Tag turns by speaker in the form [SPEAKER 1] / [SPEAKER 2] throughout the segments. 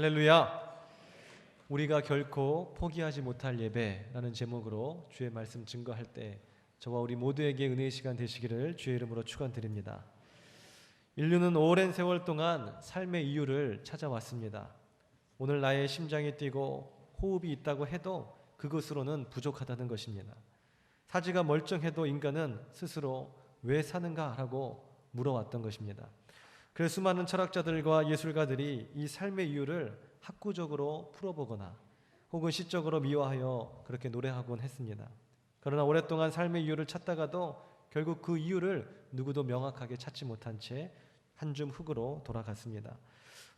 [SPEAKER 1] 할렐루야. 우리가 결코 포기하지 못할 예배라는 제목으로 주의 말씀 증거할 때 저와 우리 모두에게 은혜의 시간 되시기를 주의 이름으로 축원드립니다. 인류는 오랜 세월 동안 삶의 이유를 찾아왔습니다. 오늘 나의 심장이 뛰고 호흡이 있다고 해도 그것으로는 부족하다는 것입니다. 사지가 멀쩡해도 인간은 스스로 왜 사는가라고 물어왔던 것입니다. 그래서 수많은 철학자들과 예술가들이 이 삶의 이유를 학구적으로 풀어보거나 혹은 시적으로 미화하여 그렇게 노래하곤 했습니다. 그러나 오랫동안 삶의 이유를 찾다가도 결국 그 이유를 누구도 명확하게 찾지 못한 채 한 줌 흙으로 돌아갔습니다.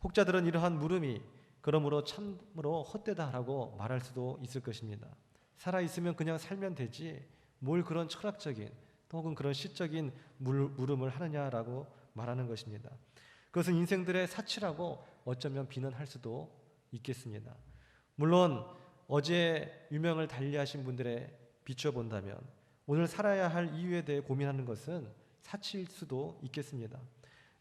[SPEAKER 1] 혹자들은 이러한 물음이 그러므로 참으로 헛되다라고 말할 수도 있을 것입니다. 살아있으면 그냥 살면 되지 뭘 그런 철학적인 혹은 그런 시적인 물음을 하느냐라고 말하는 것입니다. 그것은 인생들의 사치라고 어쩌면 비난할 수도 있겠습니다. 물론 어제 유명을 달리하신 분들에 비춰본다면 오늘 살아야 할 이유에 대해 고민하는 것은 사치일 수도 있겠습니다.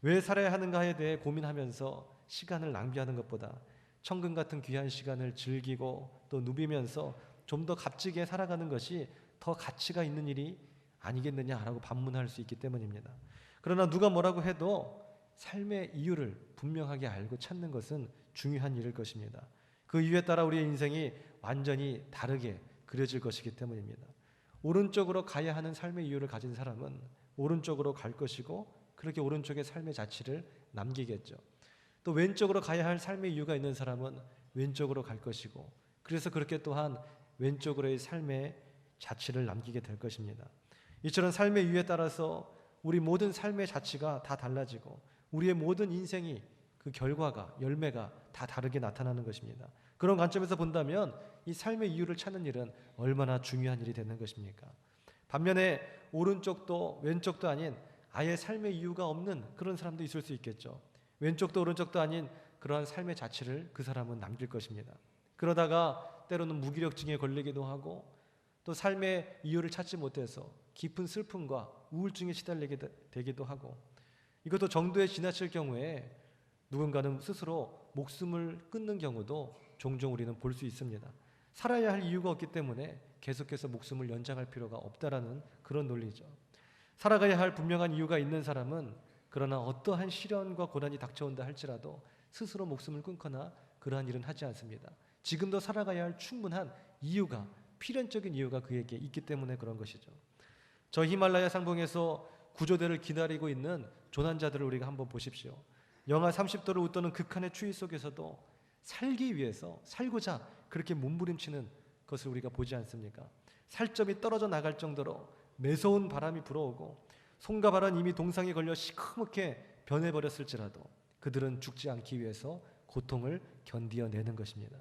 [SPEAKER 1] 왜 살아야 하는가에 대해 고민하면서 시간을 낭비하는 것보다 천금 같은 귀한 시간을 즐기고 또 누비면서 좀 더 값지게 살아가는 것이 더 가치가 있는 일이 아니겠느냐라고 반문할 수 있기 때문입니다. 그러나 누가 뭐라고 해도 삶의 이유를 분명하게 알고 찾는 것은 중요한 일일 것입니다. 그 이유에 따라 우리의 인생이 완전히 다르게 그려질 것이기 때문입니다. 오른쪽으로 가야 하는 삶의 이유를 가진 사람은 오른쪽으로 갈 것이고 그렇게 오른쪽에 삶의 자취를 남기겠죠. 또 왼쪽으로 가야 할 삶의 이유가 있는 사람은 왼쪽으로 갈 것이고 그래서 그렇게 또한 왼쪽으로의 삶의 자취를 남기게 될 것입니다. 이처럼 삶의 이유에 따라서 우리 모든 삶의 자취가 다 달라지고 우리의 모든 인생이 그 결과가 열매가 다 다르게 나타나는 것입니다. 그런 관점에서 본다면 이 삶의 이유를 찾는 일은 얼마나 중요한 일이 되는 것입니까? 반면에 오른쪽도 왼쪽도 아닌 아예 삶의 이유가 없는 그런 사람도 있을 수 있겠죠. 왼쪽도 오른쪽도 아닌 그러한 삶의 자취를 그 사람은 남길 것입니다. 그러다가 때로는 무기력증에 걸리기도 하고 또 삶의 이유를 찾지 못해서 깊은 슬픔과 우울증에 시달리게 되기도 하고 이것도 정도에 지나칠 경우에 누군가는 스스로 목숨을 끊는 경우도 종종 우리는 볼 수 있습니다. 살아야 할 이유가 없기 때문에 계속해서 목숨을 연장할 필요가 없다라는 그런 논리죠. 살아가야 할 분명한 이유가 있는 사람은 그러나 어떠한 시련과 고난이 닥쳐온다 할지라도 스스로 목숨을 끊거나 그러한 일은 하지 않습니다. 지금도 살아가야 할 충분한 이유가 필연적인 이유가 그에게 있기 때문에 그런 것이죠. 저 히말라야 상봉에서 구조대를 기다리고 있는 조난자들을 우리가 한번 보십시오. 영하 30도를 웃도는 극한의 추위 속에서도 살기 위해서 살고자 그렇게 몸부림치는 것을 우리가 보지 않습니까? 살점이 떨어져 나갈 정도로 매서운 바람이 불어오고 손과 발은 이미 동상에 걸려 시커멓게 변해버렸을지라도 그들은 죽지 않기 위해서 고통을 견디어내는 것입니다.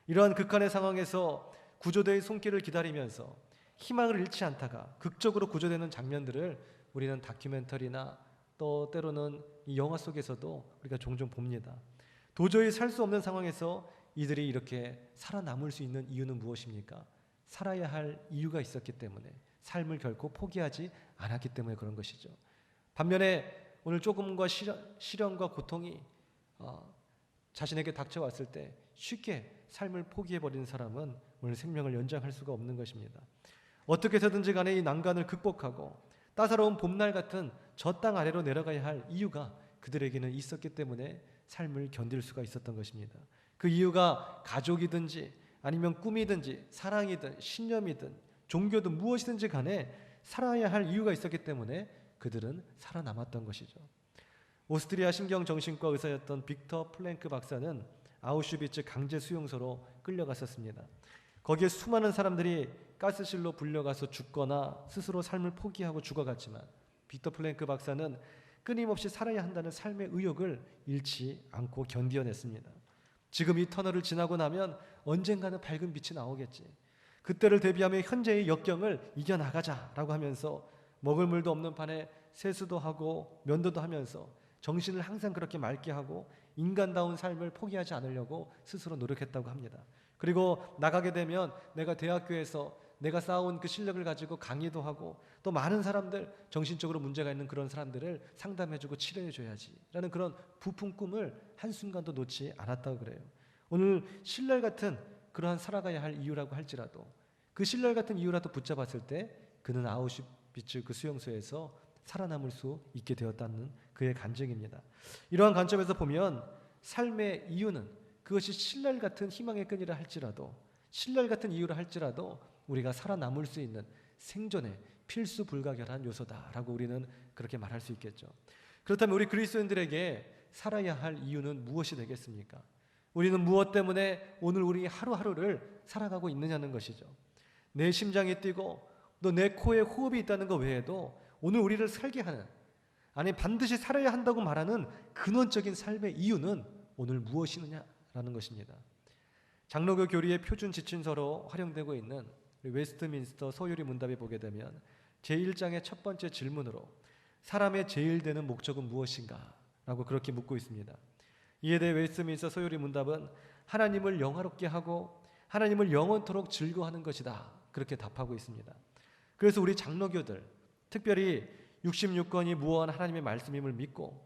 [SPEAKER 1] 이러한 극한의 상황에서 구조대의 손길을 기다리면서 희망을 잃지 않다가 극적으로 구조되는 장면들을 우리는 다큐멘터리나 또 때로는 이 영화 속에서도 우리가 종종 봅니다. 도저히 살 수 없는 상황에서 이들이 이렇게 살아남을 수 있는 이유는 무엇입니까? 살아야 할 이유가 있었기 때문에 삶을 결코 포기하지 않았기 때문에 그런 것이죠. 반면에 오늘 조금과 시련과 고통이 자신에게 닥쳐왔을 때 쉽게 삶을 포기해버리는 사람은 오늘 생명을 연장할 수가 없는 것입니다. 어떻게 해서든지 간에 이 난간을 극복하고 따사로운 봄날 같은 저 땅 아래로 내려가야 할 이유가 그들에게는 있었기 때문에 삶을 견딜 수가 있었던 것입니다. 그 이유가 가족이든지 아니면 꿈이든지 사랑이든 신념이든 종교든 무엇이든지 간에 살아야 할 이유가 있었기 때문에 그들은 살아남았던 것이죠. 오스트리아 신경정신과 의사였던 빅터 플랭크 박사는 아우슈비츠 강제 수용소로 끌려갔었습니다. 거기에 수많은 사람들이 가스실로 불려가서 죽거나 스스로 삶을 포기하고 죽어갔지만 빅터 플랭크 박사는 끊임없이 살아야 한다는 삶의 의욕을 잃지 않고 견디어냈습니다. 지금 이 터널을 지나고 나면 언젠가는 밝은 빛이 나오겠지. 그때를 대비하며 현재의 역경을 이겨나가자라고 하면서 먹을 물도 없는 판에 세수도 하고 면도도 하면서 정신을 항상 그렇게 맑게 하고 인간다운 삶을 포기하지 않으려고 스스로 노력했다고 합니다. 그리고 나가게 되면 내가 대학교에서 내가 쌓아온 그 실력을 가지고 강의도 하고 또 많은 사람들, 정신적으로 문제가 있는 그런 사람들을 상담해주고 치료해줘야지 라는 그런 부푼 꿈을 한순간도 놓지 않았다고 그래요. 오늘 신랄 같은 그러한 살아가야 할 이유라고 할지라도 그 신랄 같은 이유라도 붙잡았을 때 그는 아우슈비츠 그 수용소에서 살아남을 수 있게 되었다는 그의 간증입니다. 이러한 관점에서 보면 삶의 이유는 그것이 신랄 같은 희망의 끈이라 할지라도 신랄 같은 이유라 할지라도 우리가 살아남을 수 있는 생존의 필수 불가결한 요소다라고 우리는 그렇게 말할 수 있겠죠. 그렇다면 우리 그리스도인들에게 살아야 할 이유는 무엇이 되겠습니까? 우리는 무엇 때문에 오늘 우리 하루하루를 살아가고 있느냐는 것이죠. 내 심장이 뛰고 또 내 코에 호흡이 있다는 것 외에도 오늘 우리를 살게 하는, 아니 반드시 살아야 한다고 말하는 근원적인 삶의 이유는 오늘 무엇이느냐라는 것입니다. 장로교 교리의 표준 지침서로 활용되고 있는 웨스트민스터 소요리 문답에 보게 되면 제1장의 첫 번째 질문으로 사람의 제일 되는 목적은 무엇인가? 라고 그렇게 묻고 있습니다. 이에 대해 웨스트민스터 소요리 문답은 하나님을 영화롭게 하고 하나님을 영원토록 즐거워하는 것이다. 그렇게 답하고 있습니다. 그래서 우리 장로교들, 특별히 66권이 무언 하나님의 말씀임을 믿고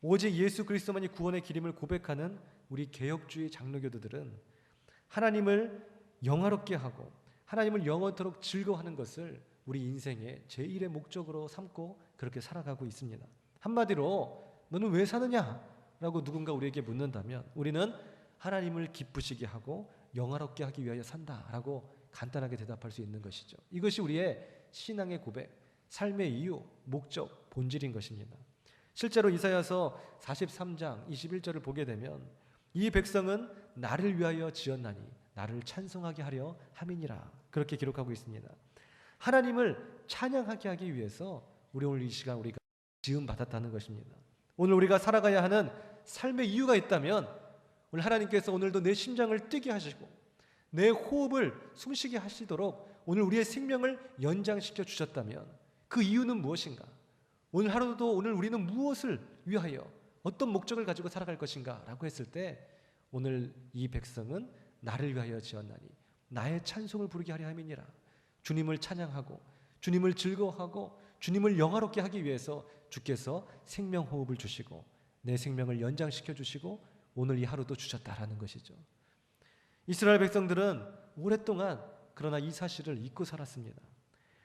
[SPEAKER 1] 오직 예수 그리스도만이 구원의 길임을 고백하는 우리 개혁주의 장로교도들은 하나님을 영화롭게 하고 하나님을 영원토록 즐거워하는 것을 우리 인생의 제1의 목적으로 삼고 그렇게 살아가고 있습니다. 한마디로 너는 왜 사느냐? 라고 누군가 우리에게 묻는다면 우리는 하나님을 기쁘시게 하고 영화롭게 하기 위하여 산다라고 간단하게 대답할 수 있는 것이죠. 이것이 우리의 신앙의 고백, 삶의 이유, 목적, 본질인 것입니다. 실제로 이사야서 43장 21절을 보게 되면 이 백성은 나를 위하여 지었나니 나를 찬송하게 하려 함이니라 그렇게 기록하고 있습니다. 하나님을 찬양하게 하기 위해서 우리 오늘 이 시간 우리가 지음 받았다는 것입니다. 오늘 우리가 살아가야 하는 삶의 이유가 있다면 오늘 하나님께서 오늘도 내 심장을 뛰게 하시고 내 호흡을 숨쉬게 하시도록 오늘 우리의 생명을 연장시켜 주셨다면 그 이유는 무엇인가? 오늘 하루도 오늘 우리는 무엇을 위하여 어떤 목적을 가지고 살아갈 것인가? 라고 했을 때 오늘 이 백성은 나를 위하여 지었나니 나의 찬송을 부르게 하려 함이니라. 주님을 찬양하고 주님을 즐거워하고 주님을 영화롭게 하기 위해서 주께서 생명 호흡을 주시고 내 생명을 연장시켜 주시고 오늘 이 하루도 주셨다라는 것이죠. 이스라엘 백성들은 오랫동안 그러나 이 사실을 잊고 살았습니다.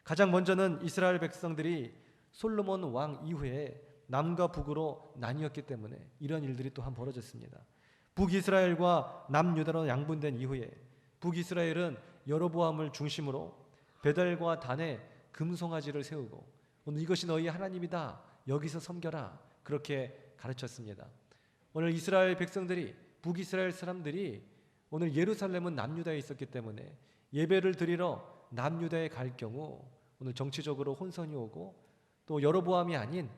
[SPEAKER 1] 가장 먼저는 이스라엘 백성들이 솔로몬 왕 이후에 남과 북으로 나뉘었기 때문에 이런 일들이 또한 벌어졌습니다. 북이스라엘과 남유다로 양분된 이후에 북이스라엘은 여로보암을 중심으로 베델과 단에 금송아지를 세우고 오늘 이것이 너희 하나님이다 여기서 섬겨라 그렇게 가르쳤습니다. 오늘 이스라엘 백성들이 북이스라엘 사람들이 오늘 예루살렘은 남유다에 있었기 때문에 예배를 드리러 남유다에 갈 경우 오늘 정치적으로 혼선이 오고 또 여로보암이 아닌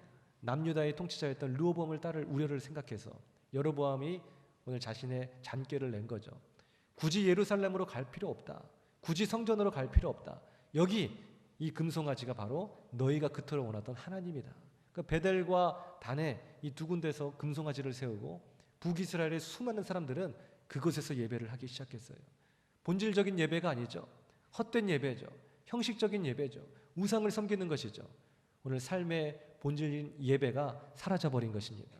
[SPEAKER 1] 남유다의 통치자였던 르호보암을 따를 우려를 생각해서 여로보암이 오늘 자신의 잔꾀를 낸 거죠. 굳이 예루살렘으로 갈 필요 없다. 굳이 성전으로 갈 필요 없다. 여기 이 금송아지가 바로 너희가 그토록 원하던 하나님이다. 그러니까 베델과 단에 이 두 군데서 금송아지를 세우고 북이스라엘의 수많은 사람들은 그곳에서 예배를 하기 시작했어요. 본질적인 예배가 아니죠. 헛된 예배죠. 형식적인 예배죠. 우상을 섬기는 것이죠. 오늘 삶의 본질인 예배가 사라져버린 것입니다.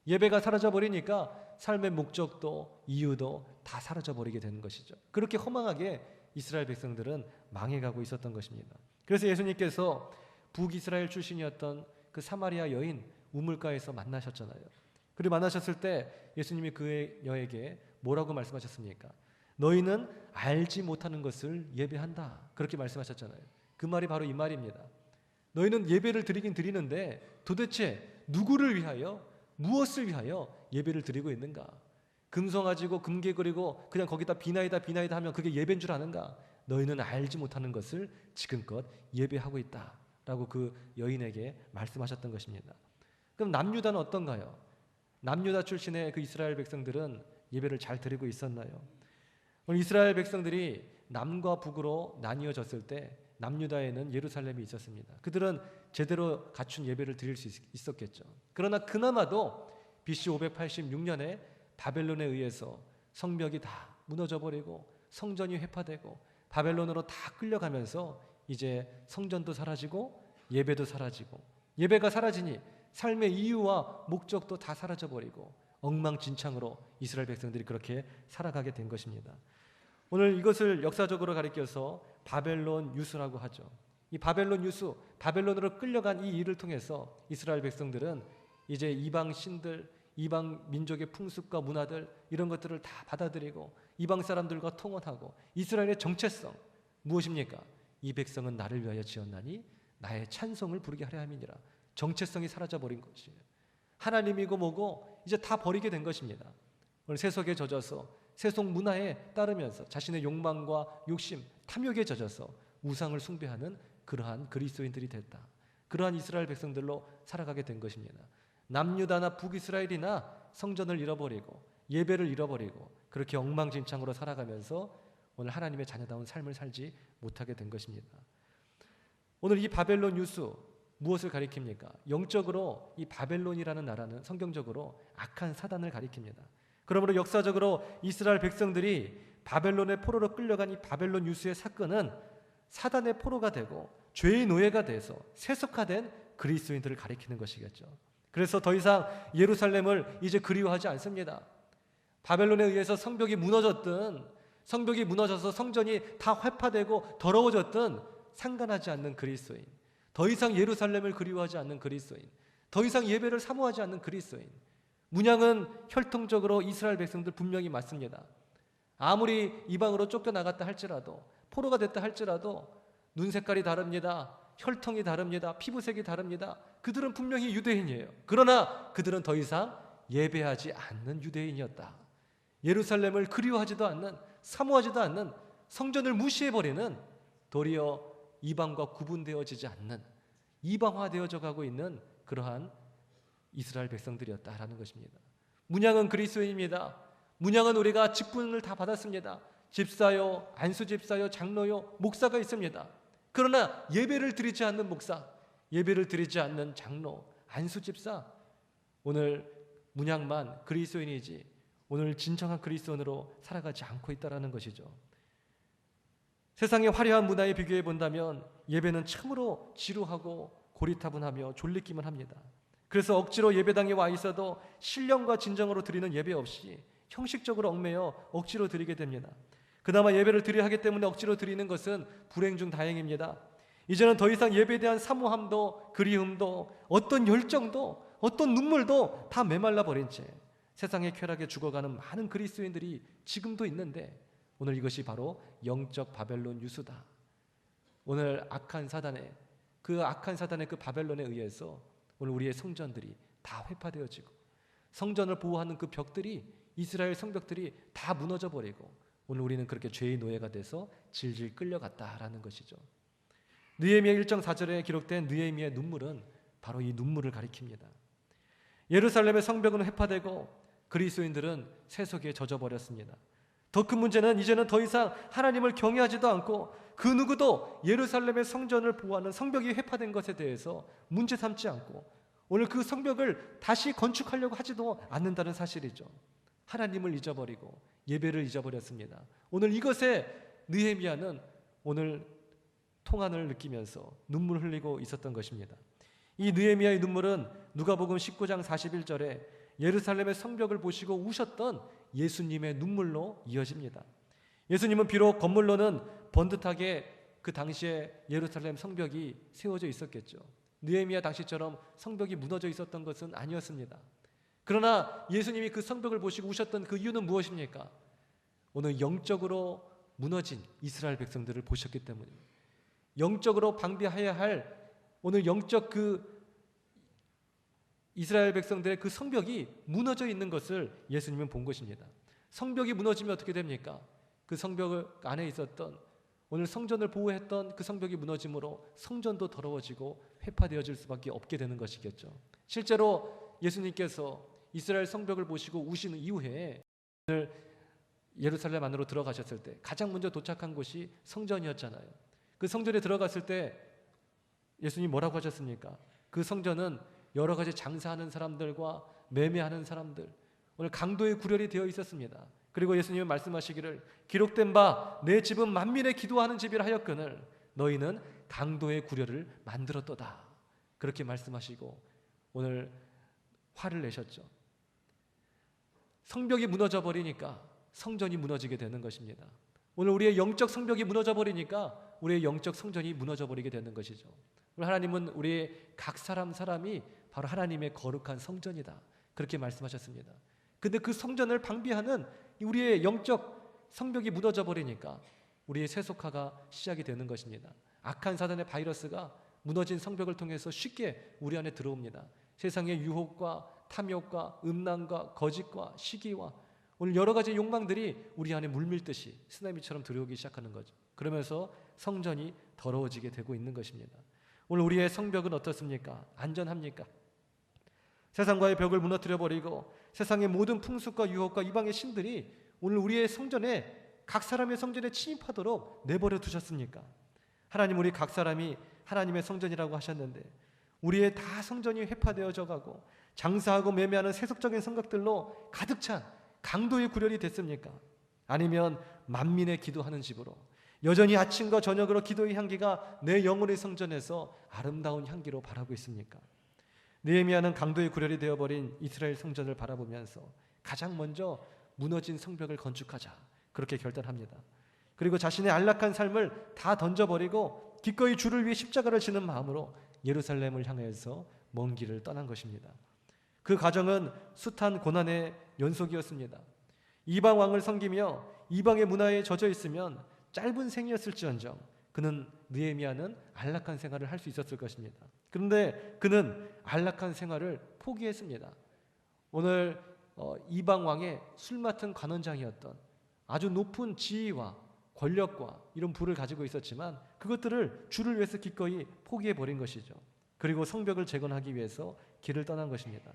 [SPEAKER 1] 예배가 사라져버리니까 삶의 목적도 이유도 다 사라져버리게 되는 것이죠. 그렇게 허망하게 이스라엘 백성들은 망해가고 있었던 것입니다. 그래서 예수님께서 북이스라엘 출신이었던 그 사마리아 여인 우물가에서 만나셨잖아요. 그리고 만나셨을 때 예수님이 그녀에게 뭐라고 말씀하셨습니까? 너희는 알지 못하는 것을 예배한다. 그렇게 말씀하셨잖아요. 그 말이 바로 이 말입니다. 너희는 예배를 드리긴 드리는데 도대체 누구를 위하여 무엇을 위하여 예배를 드리고 있는가? 금송아지고 금괴그리고 그냥 거기다 비나이다 하면 그게 예배인 줄 아는가? 너희는 알지 못하는 것을 지금껏 예배하고 있다 라고 그 여인에게 말씀하셨던 것입니다. 그럼 남유다는 어떤가요? 남유다 출신의 그 이스라엘 백성들은 예배를 잘 드리고 있었나요? 오늘 이스라엘 백성들이 남과 북으로 나뉘어졌을 때 남유다에는 예루살렘이 있었습니다. 그들은 제대로 갖춘 예배를 드릴 수 있었겠죠. 그러나 그나마도 BC 586년에 바벨론에 의해서 성벽이 다 무너져 버리고 성전이 회파되고 바벨론으로 다 끌려가면서 이제 성전도 사라지고 예배도 사라지고 예배가 사라지니 삶의 이유와 목적도 다 사라져 버리고 엉망진창으로 이스라엘 백성들이 그렇게 살아가게 된 것입니다. 오늘 이것을 역사적으로 가리켜서 바벨론 유수라고 하죠. 이 바벨론 유수, 바벨론으로 끌려간 이 일을 통해서 이스라엘 백성들은 이제 이방 신들, 이방 민족의 풍습과 문화들 이런 것들을 다 받아들이고 이방 사람들과 통혼하고 이스라엘의 정체성 무엇입니까? 이 백성은 나를 위하여 지었나니 나의 찬송을 부르게 하려 함이니라. 정체성이 사라져버린 것이에요. 하나님이고 뭐고 이제 다 버리게 된 것입니다. 오늘 세속에 젖어서 세속 문화에 따르면서 자신의 욕망과 욕심, 탐욕에 젖어서 우상을 숭배하는 그러한 그리스도인들이 됐다. 그러한 이스라엘 백성들로 살아가게 된 것입니다. 남유다나 북이스라엘이나 성전을 잃어버리고 예배를 잃어버리고 그렇게 엉망진창으로 살아가면서 오늘 하나님의 자녀다운 삶을 살지 못하게 된 것입니다. 오늘 이 바벨론 유수 무엇을 가리킵니까? 영적으로 이 바벨론이라는 나라는 성경적으로 악한 사단을 가리킵니다. 그러므로 역사적으로 이스라엘 백성들이 바벨론의 포로로 끌려간 이 바벨론 유수의 사건은 사단의 포로가 되고 죄의 노예가 돼서 세속화된 그리스도인들을 가리키는 것이겠죠. 그래서 더 이상 예루살렘을 이제 그리워하지 않습니다. 바벨론에 의해서 성벽이 무너져서 성전이 다 회파되고 더러워졌든 상관하지 않는 그리스도인, 더 이상 예루살렘을 그리워하지 않는 그리스도인, 더 이상 예배를 사모하지 않는 그리스도인. 문양은 혈통적으로 이스라엘 백성들 분명히 맞습니다. 아무리 이방으로 쫓겨나갔다 할지라도, 포로가 됐다 할지라도 눈 색깔이 다릅니다. 혈통이 다릅니다. 피부색이 다릅니다. 그들은 분명히 유대인이에요. 그러나 그들은 더 이상 예배하지 않는 유대인이었다. 예루살렘을 그리워하지도 않는, 사모하지도 않는, 성전을 무시해버리는, 도리어 이방과 구분되어지지 않는, 이방화되어져 가고 있는 그러한 이스라엘 백성들이었다라는 것입니다. 문양은 그리스도인입니다. 문양은 우리가 직분을 다 받았습니다. 집사요, 안수집사요, 장로요, 목사가 있습니다. 그러나 예배를 드리지 않는 목사, 예배를 드리지 않는 장로, 안수집사, 오늘 문양만 그리스도인이지 오늘 진정한 그리스도인으로 살아가지 않고 있다는 것이죠. 세상의 화려한 문화에 비교해 본다면 예배는 참으로 지루하고 고리타분하며 졸리기만 합니다. 그래서 억지로 예배당에 와 있어도 신령과 진정으로 드리는 예배 없이 형식적으로 얽매여 억지로 드리게 됩니다. 그나마 예배를 드려야 하기 때문에 억지로 드리는 것은 불행 중 다행입니다. 이제는 더 이상 예배에 대한 사모함도 그리움도 어떤 열정도 어떤 눈물도 다 메말라 버린 채 세상의 쾌락에 죽어가는 많은 그리스도인들이 지금도 있는데 오늘 이것이 바로 영적 바벨론 유수다. 오늘 악한 사단의 그 바벨론에 의해서 오늘 우리의 성전들이 다 회파되어지고 성전을 보호하는 그 벽들이 이스라엘 성벽들이 다 무너져 버리고 오늘 우리는 그렇게 죄의 노예가 돼서 질질 끌려갔다라는 것이죠. 느헤미야 1장 4절에 기록된 느헤미야의 눈물은 바로 이 눈물을 가리킵니다. 예루살렘의 성벽은 회파되고 그리스도인들은 세속에 젖어버렸습니다. 더 큰 문제는 이제는 더 이상 하나님을 경외하지도 않고 그 누구도 예루살렘의 성전을 보호하는 성벽이 회파된 것에 대해서 문제 삼지 않고 오늘 그 성벽을 다시 건축하려고 하지도 않는다는 사실이죠. 하나님을 잊어버리고 예배를 잊어버렸습니다. 오늘 이것에 느헤미야는 오늘 통한을 느끼면서 눈물 흘리고 있었던 것입니다. 이 느헤미야의 눈물은 누가복음 19장 41절에 예루살렘의 성벽을 보시고 우셨던 예수님의 눈물로 이어집니다. 예수님은 비록 건물로는 번듯하게 그 당시에 예루살렘 성벽이 세워져 있었겠죠. 느헤미야 당시처럼 성벽이 무너져 있었던 것은 아니었습니다. 그러나 예수님이 그 성벽을 보시고 우셨던 그 이유는 무엇입니까? 오늘 영적으로 무너진 이스라엘 백성들을 보셨기 때문입니다. 영적으로 방비해야 할 오늘 영적 그 이스라엘 백성들의 그 성벽이 무너져 있는 것을 예수님은 본 것입니다. 성벽이 무너지면 어떻게 됩니까? 그 성벽 안에 있었던 오늘 성전을 보호했던 그 성벽이 무너짐으로 성전도 더러워지고 회파되어질 수밖에 없게 되는 것이겠죠. 실제로 예수님께서 이스라엘 성벽을 보시고 우신 이후에 오늘 예루살렘 안으로 들어가셨을 때 가장 먼저 도착한 곳이 성전이었잖아요. 그 성전에 들어갔을 때 예수님 뭐라고 하셨습니까? 그 성전은 여러 가지 장사하는 사람들과 매매하는 사람들, 오늘 강도의 구렬이 되어 있었습니다. 그리고 예수님은 말씀하시기를 기록된 바 내 집은 만민의 기도하는 집이라 하였거늘 너희는 강도의 구렬을 만들었도다. 그렇게 말씀하시고 오늘 화를 내셨죠. 성벽이 무너져 버리니까 성전이 무너지게 되는 것입니다. 오늘 우리의 영적 성벽이 무너져 버리니까 우리의 영적 성전이 무너져 버리게 되는 것이죠. 오늘 하나님은 우리의 각 사람이 바로 하나님의 거룩한 성전이다, 그렇게 말씀하셨습니다. 근데 그 성전을 방비하는 우리의 영적 성벽이 무너져 버리니까 우리의 세속화가 시작이 되는 것입니다. 악한 사단의 바이러스가 무너진 성벽을 통해서 쉽게 우리 안에 들어옵니다. 세상의 유혹과 탐욕과 음란과 거짓과 시기와 오늘 여러 가지 욕망들이 우리 안에 물밀듯이 쓰나미처럼 들어오기 시작하는 거죠. 그러면서 성전이 더러워지게 되고 있는 것입니다. 오늘 우리의 성벽은 어떻습니까? 안전합니까? 세상과의 벽을 무너뜨려 버리고 세상의 모든 풍습과 유혹과 이방의 신들이 오늘 우리의 성전에, 각 사람의 성전에 침입하도록 내버려 두셨습니까? 하나님, 우리 각 사람이 하나님의 성전이라고 하셨는데 우리의 다 성전이 회파되어져 가고 장사하고 매매하는 세속적인 생각들로 가득 찬 강도의 구렬이 됐습니까? 아니면 만민의 기도하는 집으로 여전히 아침과 저녁으로 기도의 향기가 내 영혼의 성전에서 아름다운 향기로 바라고 있습니까? 느헤미야는 강도의 구렬이 되어버린 이스라엘 성전을 바라보면서 가장 먼저 무너진 성벽을 건축하자, 그렇게 결단합니다. 그리고 자신의 안락한 삶을 다 던져버리고 기꺼이 주를 위해 십자가를 지는 마음으로 예루살렘을 향해서 먼 길을 떠난 것입니다. 그 과정은 숱한 고난의 연속이었습니다. 이방 왕을 섬기며 이방의 문화에 젖어 있으면 짧은 생이었을지언정 그는, 느헤미야는 안락한 생활을 할 수 있었을 것입니다. 그런데 그는 안락한 생활을 포기했습니다. 오늘 이방 왕의 술 맡은 관원장이었던, 아주 높은 지위와 권력과 이런 부를 가지고 있었지만 그것들을 주를 위해서 기꺼이 포기해버린 것이죠. 그리고 성벽을 재건하기 위해서 길을 떠난 것입니다.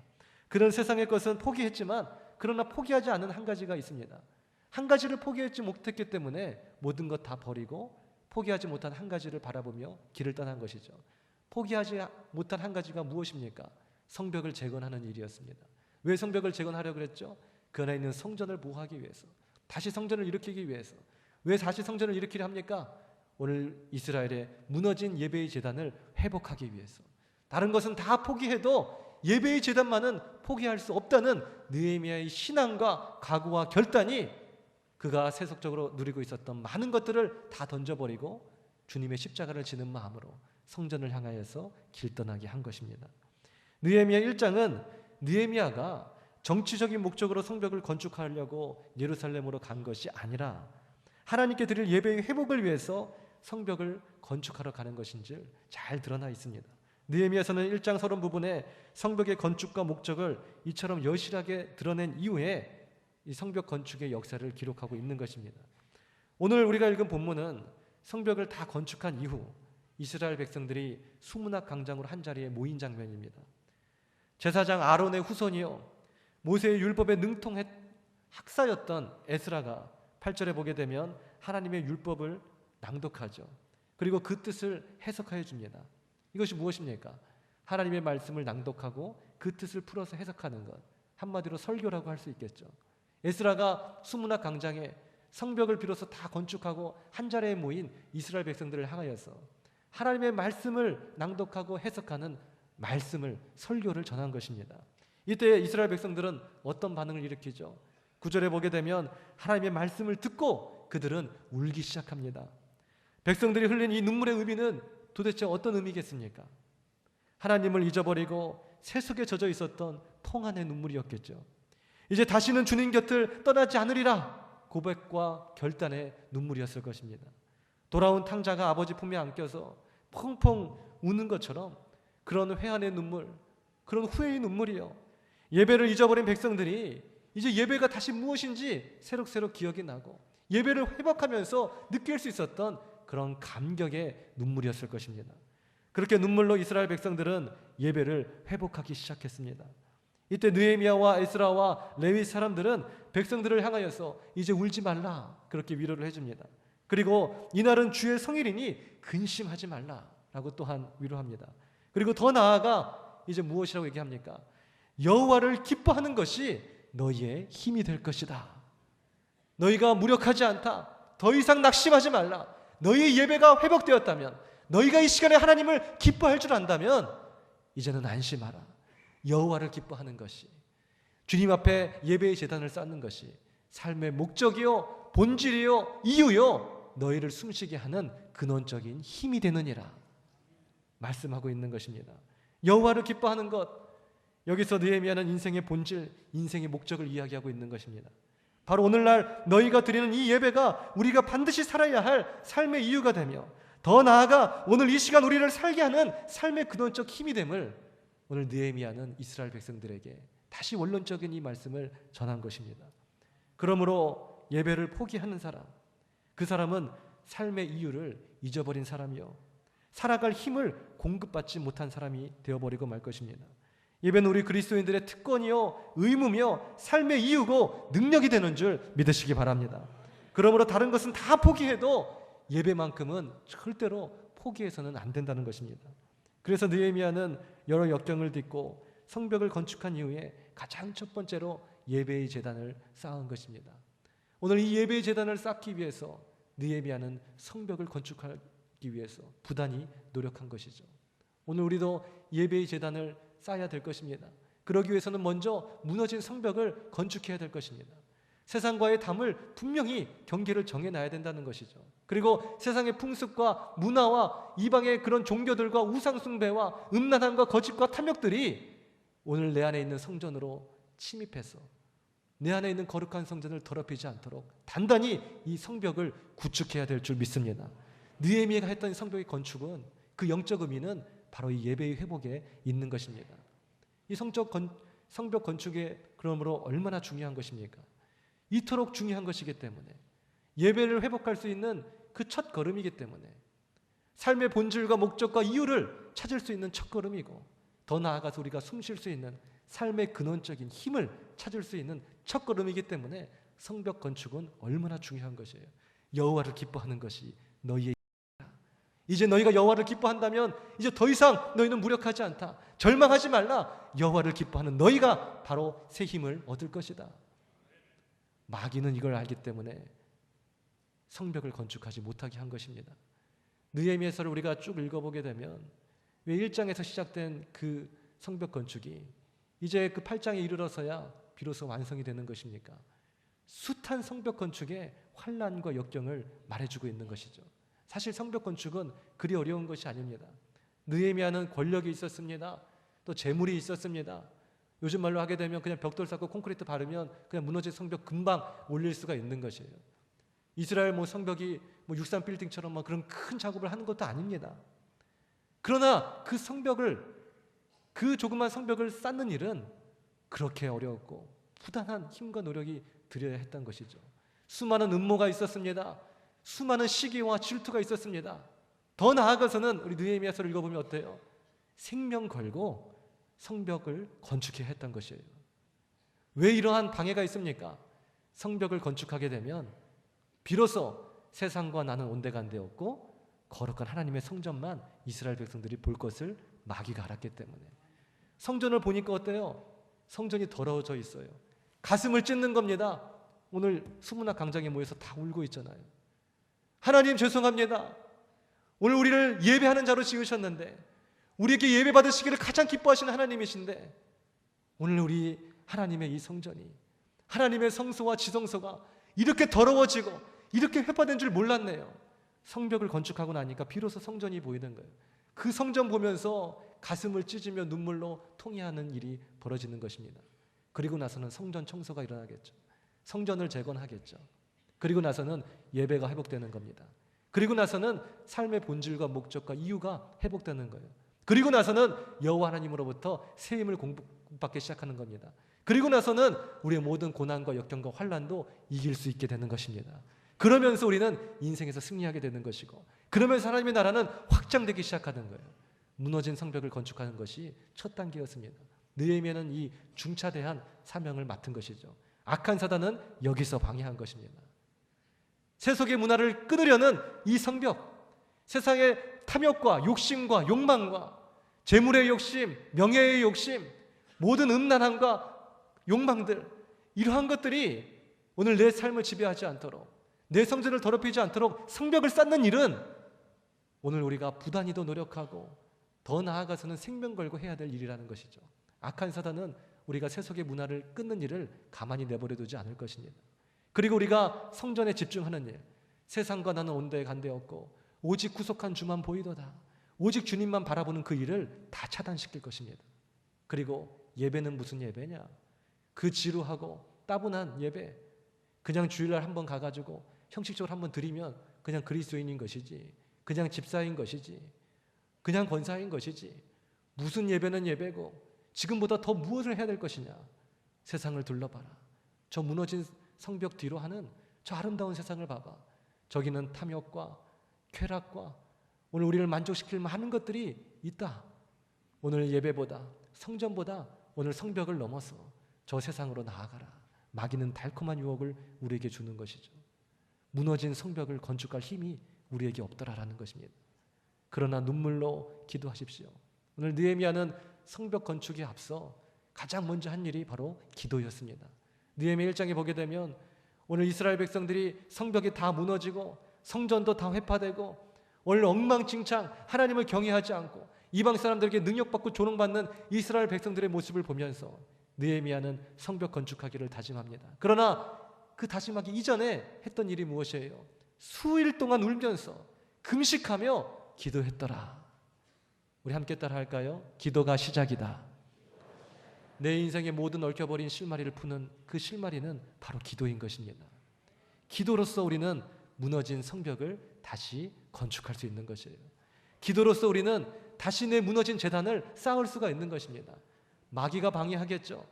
[SPEAKER 1] 그런 세상의 것은 포기했지만 그러나 포기하지 않은 한 가지가 있습니다. 한 가지를 포기하지 못했기 때문에 모든 것 다 버리고 포기하지 못한 한 가지를 바라보며 길을 떠난 것이죠. 포기하지 못한 한 가지가 무엇입니까? 성벽을 재건하는 일이었습니다. 왜 성벽을 재건하려고 그랬죠? 그 안에 있는 성전을 보호하기 위해서, 다시 성전을 일으키기 위해서. 왜 다시 성전을 일으키려 합니까? 오늘 이스라엘의 무너진 예배의 제단을 회복하기 위해서. 다른 것은 다 포기해도 예배의 제단만은 포기할 수 없다는 느헤미야의 신앙과 각오와 결단이 그가 세속적으로 누리고 있었던 많은 것들을 다 던져버리고 주님의 십자가를 지는 마음으로 성전을 향하여서 길 떠나게 한 것입니다. 느헤미야 1장은 느헤미야가 정치적인 목적으로 성벽을 건축하려고 예루살렘으로 간 것이 아니라 하나님께 드릴 예배의 회복을 위해서 성벽을 건축하러 가는 것인지 잘 드러나 있습니다. 느헤미야서는 1장 서론 부분에 성벽의 건축과 목적을 이처럼 여실하게 드러낸 이후에 이 성벽 건축의 역사를 기록하고 있는 것입니다. 오늘 우리가 읽은 본문은 성벽을 다 건축한 이후 이스라엘 백성들이 수문학 광장으로 한자리에 모인 장면입니다. 제사장 아론의 후손이요 모세의 율법에 능통했 학사였던 에스라가 8절에 보게 되면 하나님의 율법을 낭독하죠. 그리고 그 뜻을 해석하여 줍니다. 이것이 무엇입니까? 하나님의 말씀을 낭독하고 그 뜻을 풀어서 해석하는 것, 한마디로 설교라고 할 수 있겠죠. 에스라가 수문학 광장에 성벽을 비로소 다 건축하고 한자리에 모인 이스라엘 백성들을 향하여서 하나님의 말씀을 낭독하고 해석하는 말씀을, 설교를 전한 것입니다. 이때 이스라엘 백성들은 어떤 반응을 일으키죠? 9절에 보게 되면 하나님의 말씀을 듣고 그들은 울기 시작합니다. 백성들이 흘린 이 눈물의 의미는 도대체 어떤 의미겠습니까? 하나님을 잊어버리고 세속에 젖어 있었던 통한의 눈물이었겠죠. 이제 다시는 주님 곁을 떠나지 않으리라 고백과 결단의 눈물이었을 것입니다. 돌아온 탕자가 아버지 품에 안겨서 펑펑 우는 것처럼 그런 회한의 눈물, 그런 후회의 눈물이요. 예배를 잊어버린 백성들이 이제 예배가 다시 무엇인지 새록새록 기억이 나고 예배를 회복하면서 느낄 수 있었던 그런 감격의 눈물이었을 것입니다. 그렇게 눈물로 이스라엘 백성들은 예배를 회복하기 시작했습니다. 이때 느헤미야와 에스라와 레위 사람들은 백성들을 향하여서 이제 울지 말라, 그렇게 위로를 해줍니다. 그리고 이날은 주의 성일이니 근심하지 말라라고 또한 위로합니다. 그리고 더 나아가 이제 무엇이라고 얘기합니까? 여호와를 기뻐하는 것이 너희의 힘이 될 것이다. 너희가 무력하지 않다. 더 이상 낙심하지 말라. 너희의 예배가 회복되었다면, 너희가 이 시간에 하나님을 기뻐할 줄 안다면 이제는 안심하라. 여호와를 기뻐하는 것이, 주님 앞에 예배의 제단을 쌓는 것이 삶의 목적이요, 본질이요, 이유요, 너희를 숨쉬게 하는 근원적인 힘이 되느니라 말씀하고 있는 것입니다. 여호와를 기뻐하는 것, 여기서 느헤미야는 인생의 본질, 인생의 목적을 이야기하고 있는 것입니다. 바로 오늘날 너희가 드리는 이 예배가 우리가 반드시 살아야 할 삶의 이유가 되며, 더 나아가 오늘 이 시간 우리를 살게 하는 삶의 근원적 힘이 됨을 오늘 느헤미야는 이스라엘 백성들에게 다시 원론적인 이 말씀을 전한 것입니다. 그러므로 예배를 포기하는 사람, 그 사람은 삶의 이유를 잊어버린 사람이요, 살아갈 힘을 공급받지 못한 사람이 되어버리고 말 것입니다. 예배는 우리 그리스도인들의 특권이요, 의무며 삶의 이유고 능력이 되는 줄 믿으시기 바랍니다. 그러므로 다른 것은 다 포기해도 예배만큼은 절대로 포기해서는 안 된다는 것입니다. 그래서 느헤미야는 여러 역경을 딛고 성벽을 건축한 이후에 가장 첫 번째로 예배의 제단을 쌓은 것입니다. 오늘 이 예배의 제단을 쌓기 위해서 느헤미야는 성벽을 건축하기 위해서 부단히 노력한 것이죠. 오늘 우리도 예배의 제단을 쌓아야 될 것입니다. 그러기 위해서는 먼저 무너진 성벽을 건축해야 될 것입니다. 세상과의 담을 분명히 경계를 정해놔야 된다는 것이죠. 그리고 세상의 풍습과 문화와 이방의 그런 종교들과 우상숭배와 음란함과 거짓과 탐욕들이 오늘 내 안에 있는 성전으로 침입해서 내 안에 있는 거룩한 성전을 더럽히지 않도록 단단히 이 성벽을 구축해야 될 줄 믿습니다. 느헤미야가 했던 성벽의 건축은 그 영적 의미는 바로 이 예배의 회복에 있는 것입니다. 이 성벽 건축에 그러므로 얼마나 중요한 것입니까? 이토록 중요한 것이기 때문에, 예배를 회복할 수 있는 그 첫 걸음이기 때문에, 삶의 본질과 목적과 이유를 찾을 수 있는 첫 걸음이고, 더 나아가서 우리가 숨 쉴 수 있는 삶의 근원적인 힘을 찾을 수 있는 첫 걸음이기 때문에 성벽 건축은 얼마나 중요한 것이에요. 여호와를 기뻐하는 것이 너희의 이제 너희가 여호와를 기뻐한다면 이제 더 이상 너희는 무력하지 않다. 절망하지 말라. 여호와를 기뻐하는 너희가 바로 새 힘을 얻을 것이다. 마귀는 이걸 알기 때문에 성벽을 건축하지 못하게 한 것입니다. 느헤미야서를 우리가 쭉 읽어보게 되면 왜 1장에서 시작된 그 성벽 건축이 이제 그 8장에 이르러서야 비로소 완성이 되는 것입니까? 숱한 성벽 건축의 환난과 역경을 말해주고 있는 것이죠. 사실 성벽 건축은 그리 어려운 것이 아닙니다. 느헤미야는 권력이 있었습니다. 또 재물이 있었습니다. 요즘 말로 하게 되면 그냥 벽돌 쌓고 콘크리트 바르면 그냥 무너진 성벽 금방 올릴 수가 있는 것이에요. 이스라엘 성벽이 63 빌딩처럼 그런 큰 작업을 하는 것도 아닙니다. 그러나 그 성벽을, 그 조그만 성벽을 쌓는 일은 그렇게 어려웠고 부단한 힘과 노력이 들여야 했던 것이죠. 수많은 음모가 있었습니다. 수많은 시기와 질투가 있었습니다. 더 나아가서는 우리 느헤미야서를 읽어보면 어때요? 생명 걸고 성벽을 건축해야 했던 것이에요. 왜 이러한 방해가 있습니까? 성벽을 건축하게 되면 비로소 세상과 나는 온데간데없고 거룩한 하나님의 성전만 이스라엘 백성들이 볼 것을 마귀가 알았기 때문에. 성전을 보니까 어때요? 성전이 더러워져 있어요. 가슴을 찢는 겁니다. 오늘 수문학 강장에 모여서 다 울고 있잖아요. 하나님 죄송합니다. 오늘 우리를 예배하는 자로 지으셨는데, 우리에게 예배 받으시기를 가장 기뻐하시는 하나님이신데, 오늘 우리 하나님의 이 성전이, 하나님의 성소와 지성소가 이렇게 더러워지고 이렇게 회파된 줄 몰랐네요. 성벽을 건축하고 나니까 비로소 성전이 보이는 거예요. 그 성전 보면서 가슴을 찢으며 눈물로 통회하는 일이 벌어지는 것입니다. 그리고 나서는 성전 청소가 일어나겠죠. 성전을 재건하겠죠. 그리고 나서는 예배가 회복되는 겁니다. 그리고 나서는 삶의 본질과 목적과 이유가 회복되는 거예요. 그리고 나서는 여호와 하나님으로부터 새 힘을 공급받기 시작하는 겁니다. 그리고 나서는 우리의 모든 고난과 역경과 환난도 이길 수 있게 되는 것입니다. 그러면서 우리는 인생에서 승리하게 되는 것이고, 그러면서 하나님의 나라는 확장되기 시작하는 거예요. 무너진 성벽을 건축하는 것이 첫 단계였습니다. 느헤미야는 이 중차대한 사명을 맡은 것이죠. 악한 사단은 여기서 방해한 것입니다. 세속의 문화를 끊으려는 이 성벽, 세상의 탐욕과 욕심과 욕망과 재물의 욕심, 명예의 욕심, 모든 음란함과 욕망들, 이러한 것들이 오늘 내 삶을 지배하지 않도록, 내 성전을 더럽히지 않도록 성벽을 쌓는 일은 오늘 우리가 부단히도 노력하고 더 나아가서는 생명 걸고 해야 될 일이라는 것이죠. 악한 사단은 우리가 세속의 문화를 끊는 일을 가만히 내버려 두지 않을 것입니다. 그리고 우리가 성전에 집중하는 일, 세상과 나는 온데 간데 없고 오직 구속한 주만 보이도다, 오직 주님만 바라보는 그 일을 다 차단시킬 것입니다. 그리고 예배는 무슨 예배냐? 그 지루하고 따분한 예배, 그냥 주일날 한번 가가지고 형식적으로 한번 드리면 그냥 그리스도인인 것이지, 그냥 집사인 것이지, 그냥 권사인 것이지, 무슨 예배는 예배고 지금보다 더 무엇을 해야 될 것이냐? 세상을 둘러봐라. 저 무너진 성벽 뒤로 하는 저 아름다운 세상을 봐봐. 저기는 탐욕과 쾌락과 오늘 우리를 만족시킬 많은 것들이 있다. 오늘 예배보다, 성전보다 오늘 성벽을 넘어서 저 세상으로 나아가라. 마귀는 달콤한 유혹을 우리에게 주는 것이죠. 무너진 성벽을 건축할 힘이 우리에게 없더라라는 것입니다. 그러나 눈물로 기도하십시오. 오늘 느헤미야는 성벽 건축에 앞서 가장 먼저 한 일이 바로 기도였습니다. 느헤미야 1장에 보게 되면 오늘 이스라엘 백성들이 성벽이 다 무너지고 성전도 다 회파되고 오늘 엉망진창, 하나님을 경외하지 않고 이방 사람들에게 능력받고 조롱받는 이스라엘 백성들의 모습을 보면서 느헤미야는 성벽 건축하기를 다짐합니다. 그러나 그 다짐하기 이전에 했던 일이 무엇이에요? 수일 동안 울면서 금식하며 기도했더라. 우리 함께 따라 할까요? 기도가 시작이다. 내 인생의 모든 얽혀버린 실마리를 푸는 그 실마리는 바로 기도인 것입니다. 기도로서 우리는 무너진 성벽을 다시 건축할 수 있는 것이에요. 기도로서 우리는 다시 내 무너진 재단을 쌓을 수가 있는 것입니다. 마귀가 방해하겠죠.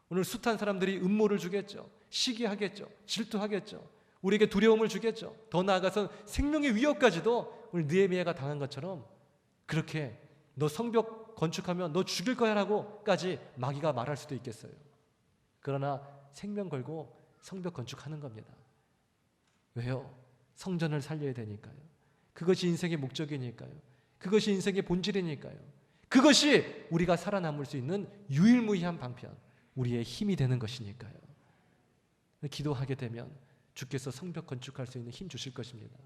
[SPEAKER 1] 오늘 숱한 사람들이 음모를 주겠죠. 시기하겠죠. 질투하겠죠. 우리에게 두려움을 주겠죠. 더 나아가서 생명의 위협까지도 오늘 느헤미야가 당한 것처럼 그렇게 너 성벽 건축하면 너 죽일 거야 라고까지 마귀가 말할 수도 있겠어요. 그러나 생명 걸고 성벽 건축하는 겁니다. 왜요? 성전을 살려야 되니까요. 그것이 인생의 목적이니까요. 그것이 인생의 본질이니까요. 그것이 우리가 살아남을 수 있는 유일무이한 방편, 우리의 힘이 되는 것이니까요. 기도하게 되면 주께서 성벽 건축할 수 있는 힘 주실 것입니다.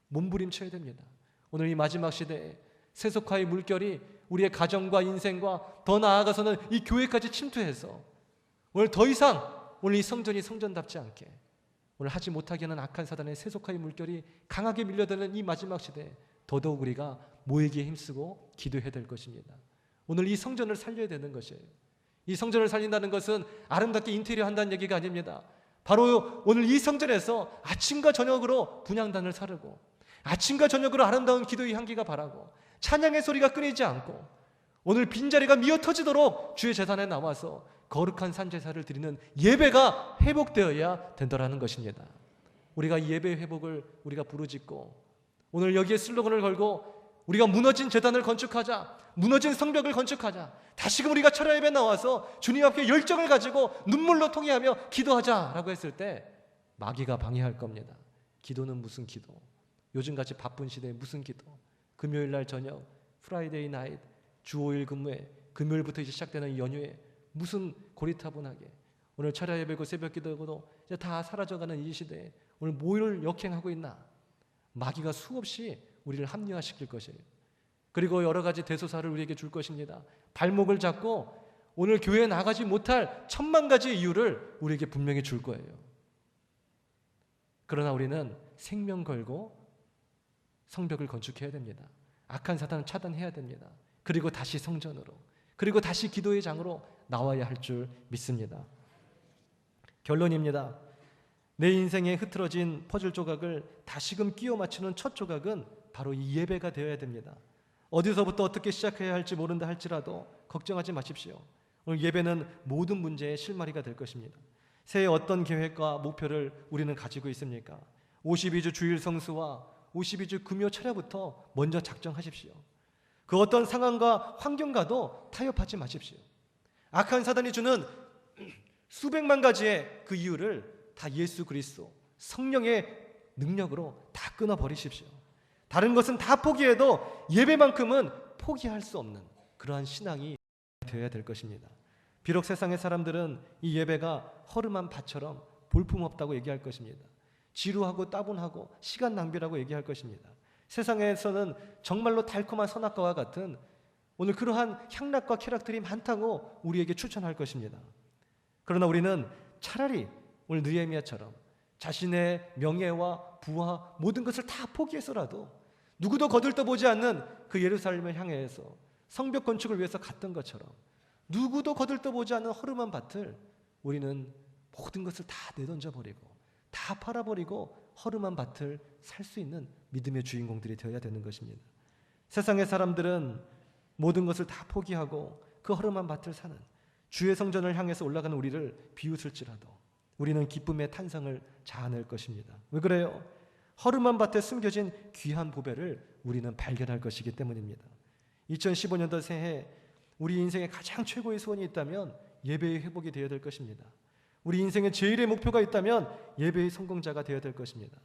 [SPEAKER 1] 몸부림쳐야 됩니다. 오늘 이 마지막 시대에 세속화의 물결이 우리의 가정과 인생과 더 나아가서는 이 교회까지 침투해서 오늘 더 이상 오늘 이 성전이 성전답지 않게 오늘 하지 못하게 하는 악한 사단의 세속화의 물결이 강하게 밀려드는 이 마지막 시대에 더더욱 우리가 모이기에 힘쓰고 기도해야 될 것입니다. 오늘 이 성전을 살려야 되는 것이에요. 이 성전을 살린다는 것은 아름답게 인테리어 한다는 얘기가 아닙니다. 바로 오늘 이 성전에서 아침과 저녁으로 분향단을 사르고 아침과 저녁으로 아름다운 기도의 향기가 바라고 찬양의 소리가 끊이지 않고 오늘 빈자리가 미어 터지도록 주의 제단에 나와서 거룩한 산제사를 드리는 예배가 회복되어야 된다라는 것입니다. 우리가 이 예배 회복을 우리가 부르짖고 오늘 여기에 슬로건을 걸고 우리가 무너진 제단을 건축하자, 무너진 성벽을 건축하자, 다시금 우리가 철야 예배 나와서 주님 앞에 열정을 가지고 눈물로 통회하며 기도하자라고 했을 때 마귀가 방해할 겁니다. 기도는 무슨 기도? 요즘같이 바쁜 시대에 무슨 기도? 금요일 날 저녁, 프라이데이 나잇, 주 5일 근무에 금요일부터 이제 시작되는 이 연휴에 무슨 고리타분하게 오늘 철야 예배고 새벽 기도고 이제 다 사라져가는 이 시대에 오늘 뭐를 역행하고 있나? 마귀가 수없이 우리를 합리화시킬 것이에요. 그리고 여러 가지 대소사를 우리에게 줄 것입니다. 발목을 잡고 오늘 교회에 나가지 못할 1000만 가지의 이유를 우리에게 분명히 줄 거예요. 그러나 우리는 생명 걸고 성벽을 건축해야 됩니다. 악한 사단을 차단해야 됩니다. 그리고 다시 성전으로, 그리고 다시 기도의 장으로 나와야 할 줄 믿습니다. 결론입니다. 내 인생에 흐트러진 퍼즐 조각을 다시금 끼워 맞추는 첫 조각은 바로 이 예배가 되어야 됩니다. 어디서부터 어떻게 시작해야 할지 모른다 할지라도 걱정하지 마십시오. 오늘 예배는 모든 문제의 실마리가 될 것입니다. 새해 어떤 계획과 목표를 우리는 가지고 있습니까? 52주 주일 성수와 52주 금요 철야부터 먼저 작정하십시오. 그 어떤 상황과 환경과도 타협하지 마십시오. 악한 사단이 주는 수백만 가지의 그 이유를 다 예수 그리스도 성령의 능력으로 다 끊어버리십시오. 다른 것은 다 포기해도 예배만큼은 포기할 수 없는 그러한 신앙이 되어야 될 것입니다. 비록 세상의 사람들은 이 예배가 허름한 밭처럼 볼품없다고 얘기할 것입니다. 지루하고 따분하고 시간 낭비라고 얘기할 것입니다. 세상에서는 정말로 달콤한 선악과와 같은 오늘 그러한 향락과 쾌락들이 많다고 우리에게 추천할 것입니다. 그러나 우리는 차라리 오늘 느헤미야처럼 자신의 명예와 부와 모든 것을 다 포기해서라도 누구도 거들떠보지 않는 그 예루살렘을 향해서 성벽 건축을 위해서 갔던 것처럼 누구도 거들떠보지 않는 허름한 밭을 우리는 모든 것을 다 내던져버리고 다 팔아버리고 허름한 밭을 살 수 있는 믿음의 주인공들이 되어야 되는 것입니다. 세상의 사람들은 모든 것을 다 포기하고 그 허름한 밭을 사는 주의 성전을 향해서 올라가는 우리를 비웃을지라도 우리는 기쁨의 탄성을 자아낼 것입니다. 왜 그래요? 허름한 밭에 숨겨진 귀한 보배를 우리는 발견할 것이기 때문입니다. 2015년도 새해 우리 인생의 가장 최고의 소원이 있다면 예배의 회복이 되어야 될 것입니다. 우리 인생의 제일의 목표가 있다면 예배의 성공자가 되어야 될 것입니다.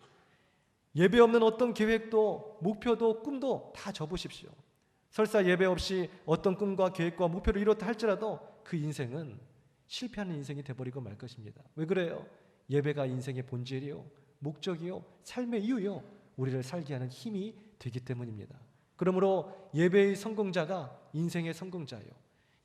[SPEAKER 1] 예배 없는 어떤 계획도 목표도 꿈도 다 접으십시오. 설사 예배 없이 어떤 꿈과 계획과 목표를 이뤘다 할지라도 그 인생은 실패하는 인생이 되어버리고 말 것입니다. 왜 그래요? 예배가 인생의 본질이요, 목적이요, 삶의 이유요, 우리를 살게 하는 힘이 되기 때문입니다. 그러므로 예배의 성공자가 인생의 성공자요,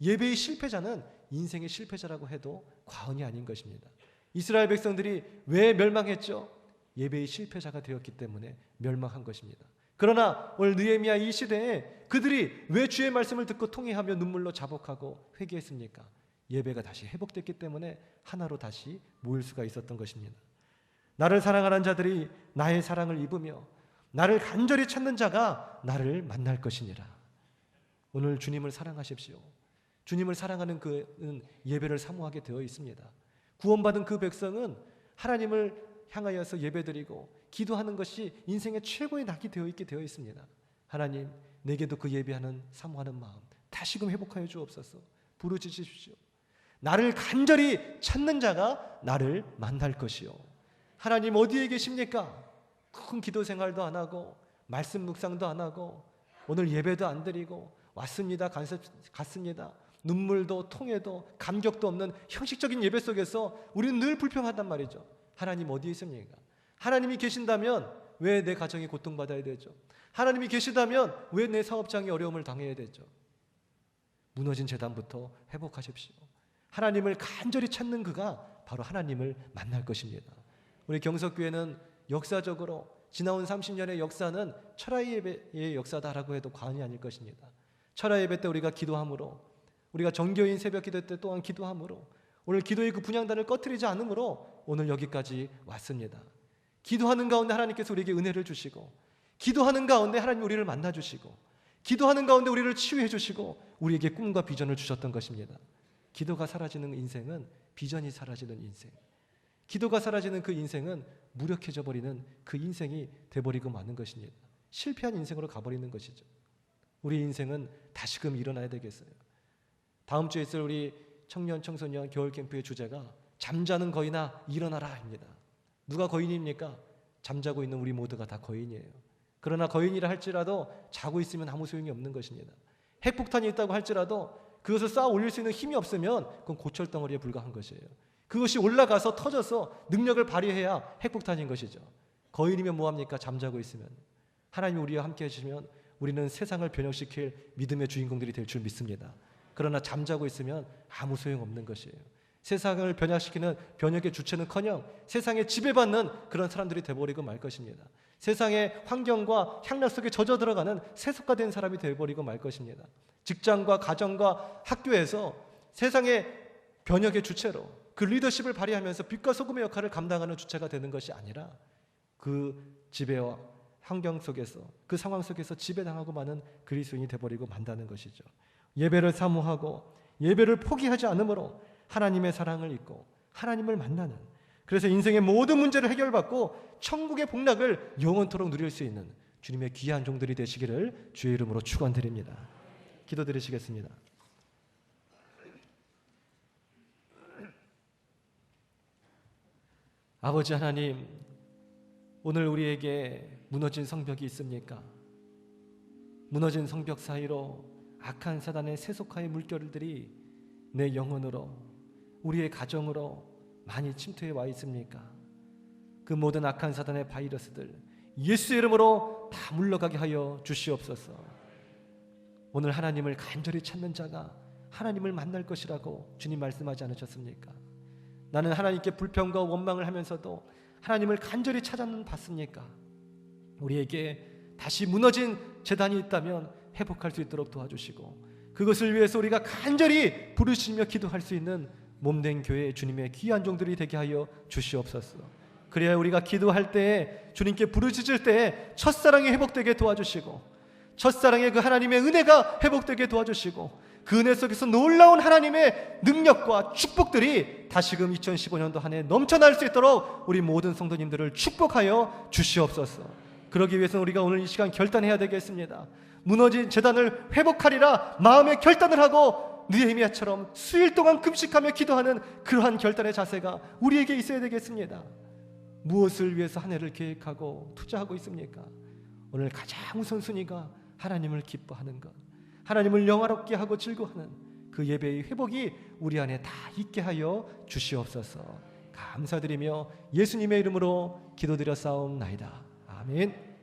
[SPEAKER 1] 예배의 실패자는 인생의 실패자라고 해도 과언이 아닌 것입니다. 이스라엘 백성들이 왜 멸망했죠? 예배의 실패자가 되었기 때문에 멸망한 것입니다. 그러나 오늘 느헤미야 이 시대에 그들이 왜 주의 말씀을 듣고 통회하며 눈물로 자복하고 회개했습니까? 예배가 다시 회복됐기 때문에 하나로 다시 모일 수가 있었던 것입니다. 나를 사랑하는 자들이 나의 사랑을 입으며 나를 간절히 찾는 자가 나를 만날 것이니라. 오늘 주님을 사랑하십시오. 주님을 사랑하는 그는 예배를 사모하게 되어 있습니다. 구원받은 그 백성은 하나님을 향하여서 예배드리고 기도하는 것이 인생의 최고의 낙이 되어 있게 되어 있습니다. 하나님, 내게도 그 예배하는 사모하는 마음 다시금 회복하여 주옵소서. 부르짖으십시오. 나를 간절히 찾는 자가 나를 만날 것이요. 하나님 어디에 계십니까? 큰 기도 생활도 안 하고 말씀 묵상도 안 하고 오늘 예배도 안 드리고 왔습니다 갔습니다. 눈물도 통해도 감격도 없는 형식적인 예배 속에서 우리는 늘 불평하단 말이죠. 하나님 어디에 있습니까? 하나님이 계신다면 왜 내 가정이 고통받아야 되죠? 하나님이 계시다면 왜 내 사업장이 어려움을 당해야 되죠? 무너진 재단부터 회복하십시오. 하나님을 간절히 찾는 그가 바로 하나님을 만날 것입니다. 우리 경석교회는 역사적으로 지나온 30년의 역사는 철야 예배의 역사다라고 해도 과언이 아닐 것입니다. 철야 예배 때 우리가 기도함으로, 우리가 정교인 새벽 기도 때 또한 기도함으로, 오늘 기도의 그 분향단을 꺼트리지 않으므로 오늘 여기까지 왔습니다. 기도하는 가운데 하나님께서 우리에게 은혜를 주시고, 기도하는 가운데 하나님 우리를 만나 주시고, 기도하는 가운데 우리를 치유해 주시고 우리에게 꿈과 비전을 주셨던 것입니다. 기도가 사라지는 인생은 비전이 사라지는 인생, 기도가 사라지는 그 인생은 무력해져 버리는 그 인생이 돼버리고 마는 것입니다. 실패한 인생으로 가버리는 것이죠. 우리 인생은 다시금 일어나야 되겠어요. 다음 주에 있을 우리 청년 청소년 겨울 캠프의 주제가 잠자는 거인아 일어나라입니다. 누가 거인입니까? 잠자고 있는 우리 모두가 다 거인이에요. 그러나 거인이라 할지라도 자고 있으면 아무 소용이 없는 것입니다. 핵폭탄이 있다고 할지라도 그것을 쌓아 올릴 수 있는 힘이 없으면 그건 고철덩어리에 불과한 것이에요. 그것이 올라가서 터져서 능력을 발휘해야 핵폭탄인 것이죠. 거인이면 뭐합니까? 잠자고 있으면. 하나님이 우리와 함께 해주시면 우리는 세상을 변혁시킬 믿음의 주인공들이 될 줄 믿습니다. 그러나 잠자고 있으면 아무 소용없는 것이에요. 세상을 변혁시키는 변혁의 주체는커녕 세상에 지배받는 그런 사람들이 되어버리고 말 것입니다. 세상의 환경과 향락 속에 젖어 들어가는 세속화된 사람이 되어버리고 말 것입니다. 직장과 가정과 학교에서 세상의 변혁의 주체로 그 리더십을 발휘하면서 빛과 소금의 역할을 감당하는 주체가 되는 것이 아니라 그 지배와 환경 속에서 그 상황 속에서 지배당하고 마는 그리스도인이 되어버리고 만다는 것이죠. 예배를 사모하고 예배를 포기하지 않으므로 하나님의 사랑을 잊고 하나님을 만나는, 그래서 인생의 모든 문제를 해결받고 천국의 복락을 영원토록 누릴 수 있는 주님의 귀한 종들이 되시기를 주의 이름으로 축원드립니다. 기도드리시겠습니다. 아버지 하나님, 오늘 우리에게 무너진 성벽이 있습니까? 무너진 성벽 사이로 악한 사단의 세속화의 물결들이 내 영혼으로, 우리의 가정으로 많이 침투해 와 있습니까? 그 모든 악한 사단의 바이러스들 예수의 이름으로 다 물러가게 하여 주시옵소서. 오늘 하나님을 간절히 찾는 자가 하나님을 만날 것이라고 주님 말씀하지 않으셨습니까? 나는 하나님께 불평과 원망을 하면서도 하나님을 간절히 찾았습니까? 우리에게 다시 무너진 제단이 있다면 회복할 수 있도록 도와주시고, 그것을 위해서 우리가 간절히 부르시며 기도할 수 있는 몸된 교회 주님의 귀한 종들이 되게 하여 주시옵소서. 그래야 우리가 기도할 때에, 주님께 부르짖을 때에 첫사랑이 회복되게 도와주시고, 첫사랑의 그 하나님의 은혜가 회복되게 도와주시고, 그 은혜 속에서 놀라운 하나님의 능력과 축복들이 다시금 2015년도 한 해 넘쳐날 수 있도록 우리 모든 성도님들을 축복하여 주시옵소서. 그러기 위해서는 우리가 오늘 이 시간 결단해야 되겠습니다. 무너진 제단을 회복하리라 마음의 결단을 하고 느헤미야처럼 수일 동안 금식하며 기도하는 그러한 결단의 자세가 우리에게 있어야 되겠습니다. 무엇을 위해서 한 해를 계획하고 투자하고 있습니까? 오늘 가장 우선순위가 하나님을 기뻐하는 것, 하나님을 영화롭게 하고 즐거워하는 그 예배의 회복이 우리 안에 다 있게 하여 주시옵소서. 감사드리며 예수님의 이름으로 기도드려 싸움나이다. 아멘.